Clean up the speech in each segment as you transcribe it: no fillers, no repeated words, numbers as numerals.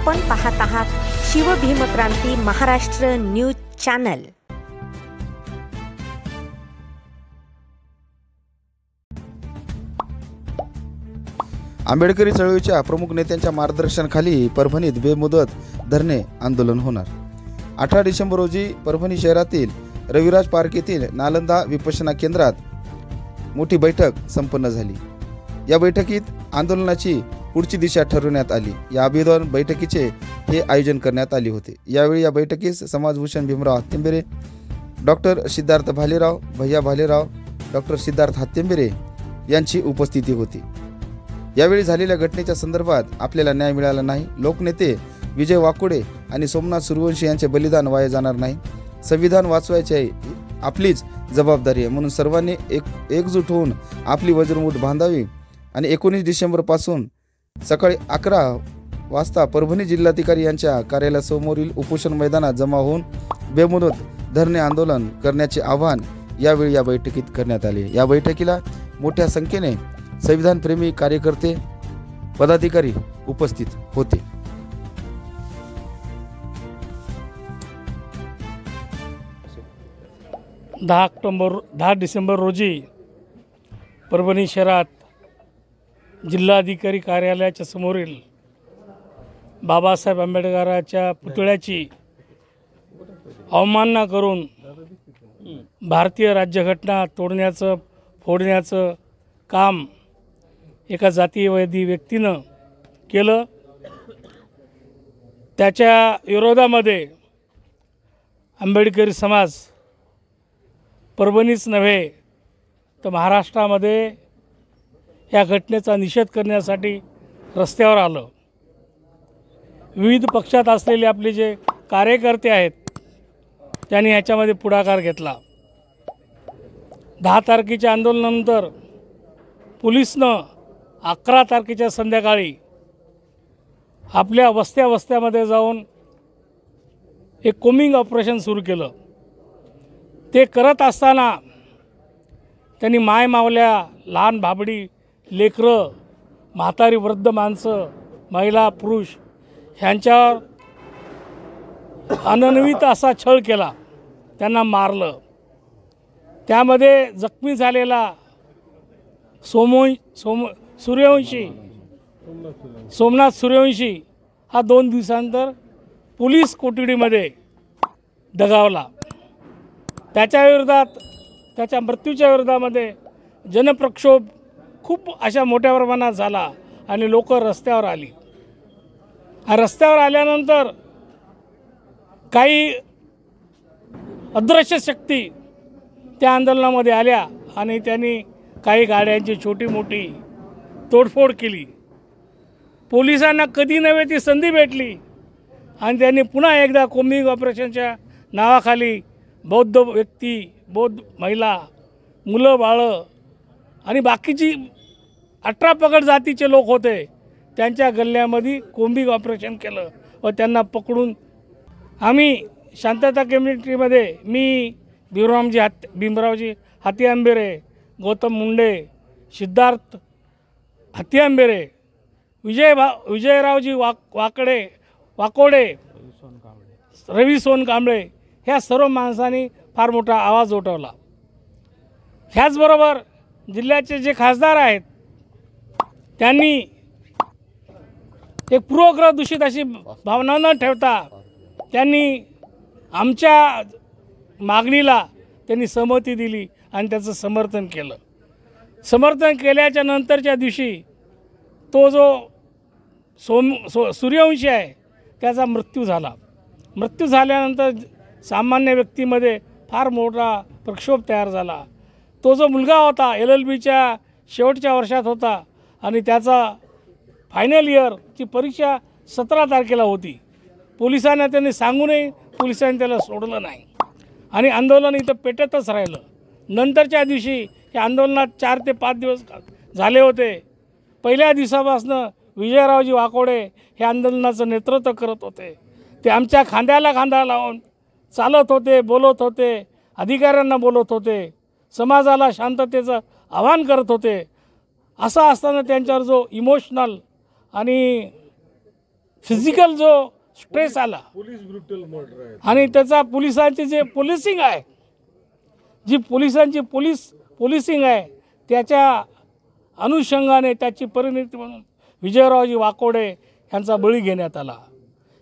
आपण पाहत आहात शिवभीमक्रांती महाराष्ट्र न्यूज चॅनल। आंबेडकरी चळवळीच्या प्रमुख नेत्यांच्या मार्गदर्शनाखाली परभणीत बेमुदत धरणे आंदोलन होणार। 18 डिसेंबर रोजी परभणी शहरातील रविराज पार्क येथील नालंदा विपश्यना केंद्रात मोठी बैठक संपन्न झाली। या बैठकीत आंदोलनाची पुढची दिशा ठरवण्यात आली। या अभिवादन बैठकीचे हे आयोजन करण्यात आले होते। यावेळी या बैठकीस समाजभूषण भीमराव हत्तेंबेरे, डॉक्टर सिद्धार्थ भालेराव, भैया भालेराव, डॉक्टर सिद्धार्थ हत्तेंबेरे यांची उपस्थिती होती। यावेळी झालेल्या घटनेच्या संदर्भात आपल्याला न्याय मिळाला नाही। लोकनेते विजय वाकोडे आणि सोमनाथ सूर्यवंशी यांचे बलिदान वाया जाणार नाही। संविधान वाचवायचे आपलीच जबाबदारी आहे, म्हणून सर्वांनी एकजूट होऊन आपली वज्रमूठ बांधावी आणि 19 डिसेंबर पासून सकाळी 11 वाजता परभणी जिल्हाधिकारी यांच्या कार्यालयासमोरील उपोषण मैदानात जमा होऊन बेमुदत धरणे आंदोलन करण्याचे आवाहन यावेळी या बैठकीत करण्यात आले। या बैठकीला मोठ्या संख्येने संविधानप्रेमी कार्यकर्ते, पदाधिकारी उपस्थित होते। दहा डिसेंबर रोजी परभणी शहरात जिल्हाधिकारी कार्यालयाच्या समोरील बाबासाहेब आंबेडकरांच्या पुतळ्याची अवमानना करून भारतीय राज्यघटना तोडण्याचं, फोडण्याचं काम एका जातीयवादी व्यक्तीनं केलं। त्याच्या विरोधामध्ये आंबेडकरी समाज परभणीच नव्हे तर महाराष्ट्रामध्ये या घटनेचा निषेध करण्यासाठी रस्त्यावर आलं। विविध पक्षात असलेले आपले जे कार्यकर्ते आहेत त्यांनी ह्याच्यामध्ये पुढाकार घेतला। 10 तारखेच्या आंदोलनानंतर पोलिसनं 11 तारखेच्या संध्याकाळी आपल्या वस्त्यामध्ये जाऊन एक कोमिंग ऑपरेशन सुरू केलं। ते करत असताना त्यांनी माय मावल्या, लहान भाबडी, लेकरं, म्हातारी, वृद्ध माणसं, महिला, पुरुष ह्यांच्यावर अनन्वित असा छळ केला, त्यांना मारलं। त्यामध्ये जखमी झालेला सोमनाथ सूर्यवंशी हा 2 दिवसांतर पोलीस कोठडीमध्ये दगावला। त्याच्या विरोधात, त्याच्या मृत्यूच्या विरोधामध्ये जनप्रक्षोभ खूप अशा मोठ्या प्रमाणात झाला आणि लोक रस्त्यावर आली। रस्त्यावर आल्यानंतर काही अदृश्य शक्ती त्या आंदोलनामध्ये आल्या आणि त्यांनी काही गाड्यांची छोटी मोठी तोडफोड केली। पोलिसांना कधी नव्हे ती संधी भेटली आणि त्यांनी पुन्हा एकदा कोमिंग ऑपरेशनच्या नावाखाली बौद्ध व्यक्ती, बौद्ध महिला, मुलं बाळं आणि बाकीची 18 पगड जातीचे लोक होते त्यांच्या गल्ल्यामध्ये कोमिंग ऑपरेशन केलं व त्यांना पकडून आम्ही शांतता कम्युनिटीमध्ये मी भीमरावजी हत्तेंबेरे, गौतम मुंडे, सिद्धार्थ हत्तेंबेरे, विजयरावजी वाकोडे, रवी सोनकांबळे ह्या सर्व माणसांनी फार मोठा आवाज उठवला। ह्याचबरोबर जिल्ह्याचे जे खासदार आहेत त्यांनी एक पूर्वग्रह दूषित अशी भावना न ठेवता त्यांनी आमच्या मागणीला त्यांनी सहमती दिली आणि त्याचं समर्थन केलं। समर्थन केल्याच्या नंतरच्या दिवशी तो जो सूर्यवंशी आहे त्याचा मृत्यू झाला। मृत्यू झाल्यानंतर सामान्य व्यक्तीमध्ये फार मोठा प्रक्षोभ तयार झाला। तो जो मुलगा होता LLBच्या शेवटच्या वर्षात होता आणि त्याचा फायनल इयरची परीक्षा 17 तारखेला होती। पोलिसांना त्यांनी सांगूनही पोलिसांनी त्याला सोडलं नाही आणि आंदोलन इथं पेटतच राहिलं। नंतरच्या दिवशी या आंदोलनात 4 ते 5 दिवस झाले होते। पहिल्या दिवसापासून विजयरावजी वाकोडे हे आंदोलनाचं नेतृत्व करत होते। ते आमच्या खांद्याला खांदा लावून चालत होते, बोलत होते, अधिकाऱ्यांना बोलत होते, समाजाला शांततेचं आवाहन करत होते। असं असताना त्यांच्यावर जो इमोशनल आणि फिजिकल जो स्ट्रेस आला आणि त्याचा पोलिसांची जे पोलिसिंग आहे, जी पोलिसांची पोलिसिंग आहे, त्याच्या अनुषंगाने त्याची परिणती म्हणून विजयरावजी वाकोडे यांचा बळी घेण्यात आला.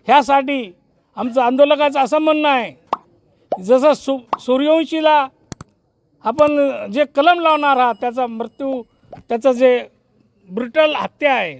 ह्यासाठी आमचं आंदोलकाचं असं म्हणणं आहे, जसं सूर्यवंशीला आपण जे कलम लावणार आहात, त्याचा मृत्यू, त्याचं जे ब्रुटल हत्या आहे,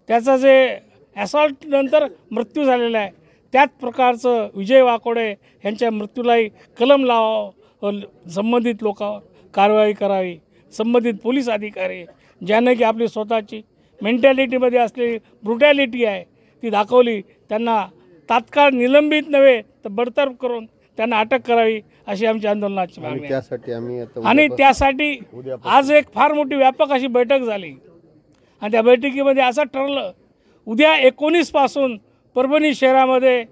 त्याचं जे ॲसॉल्ट नंतर मृत्यू झालेला आहे, त्याच प्रकारचं विजय वाकोडे यांच्या मृत्यूलाही कलम लावावं, संबंधित लोकांवर कारवाई करावी. संबंधित पोलीस अधिकारी ज्याने की आपली स्वतःची मेंटॅलिटीमध्ये असलेली ब्रुटॅलिटी आहे ती दाखवली, त्यांना तात्काळ निलंबित नव्हे तर बडतर्फ करून त्यांना अटक करावी अशी आमची आंदोलनाची मागणी आहे. आणि त्यासाठी आज एक फार मोठी व्यापक अशी बैठक झाली आणि त्या बैठकीमध्ये असं ठरलं, उद्या 19 पासून परभणी शहरामध्ये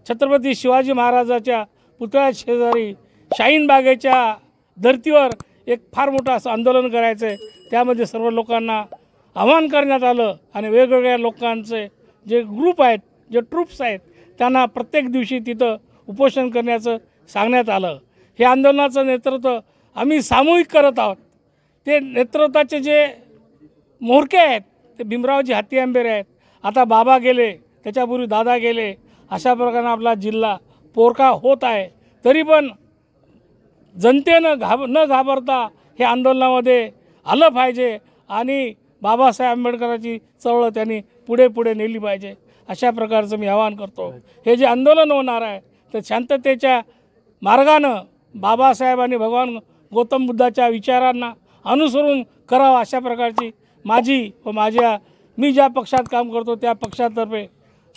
छत्रपती शिवाजी महाराजाच्या पुतळ्या शेजारी शाहीन बागेच्या धर्तीवर एक फार मोठं असं आंदोलन करायचं आहे. त्यामध्ये सर्व लोकांना आवाहन करण्यात आलं आणि वेगवेगळ्या लोकांचे जे ग्रुप आहेत, जे ट्रूप्स आहेत, त्यांना प्रत्येक दिवशी तिथं उपोषण करण्याचं सांगण्यात आलं. हे आंदोलनाचं नेतृत्व आम्ही सामूहिक करत आहोत. ते नेतृत्वाचे जे म्होरके आहेत ते भीमरावजी हातीआंबेरे आहेत. आता बाबा गेले, त्याच्यापूर्वी दादा गेले, अशा प्रकारे आपला जिल्हा पोरका होत आहे. तरी पण जनतेनं न घाबरता हे आंदोलनामध्ये आलं पाहिजे आणि बाबासाहेब आंबेडकरांची चळवळ त्यांनी पुढे नेली पाहिजे, अशा प्रकारचं मी आवाहन करतो. हे जे आंदोलन होणार आहे तर शांततेच्या मार्गानं बाबासाहेब आणि भगवान गौतम बुद्धाच्या विचारांना अनुसरून करावं, अशा प्रकारची माझी व मी ज्या पक्षात काम करतो त्या पक्षातर्फे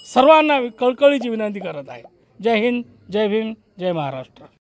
सर्वांना कळकळीची विनंती करत आहे. जय हिंद, जय भीम, जय महाराष्ट्र.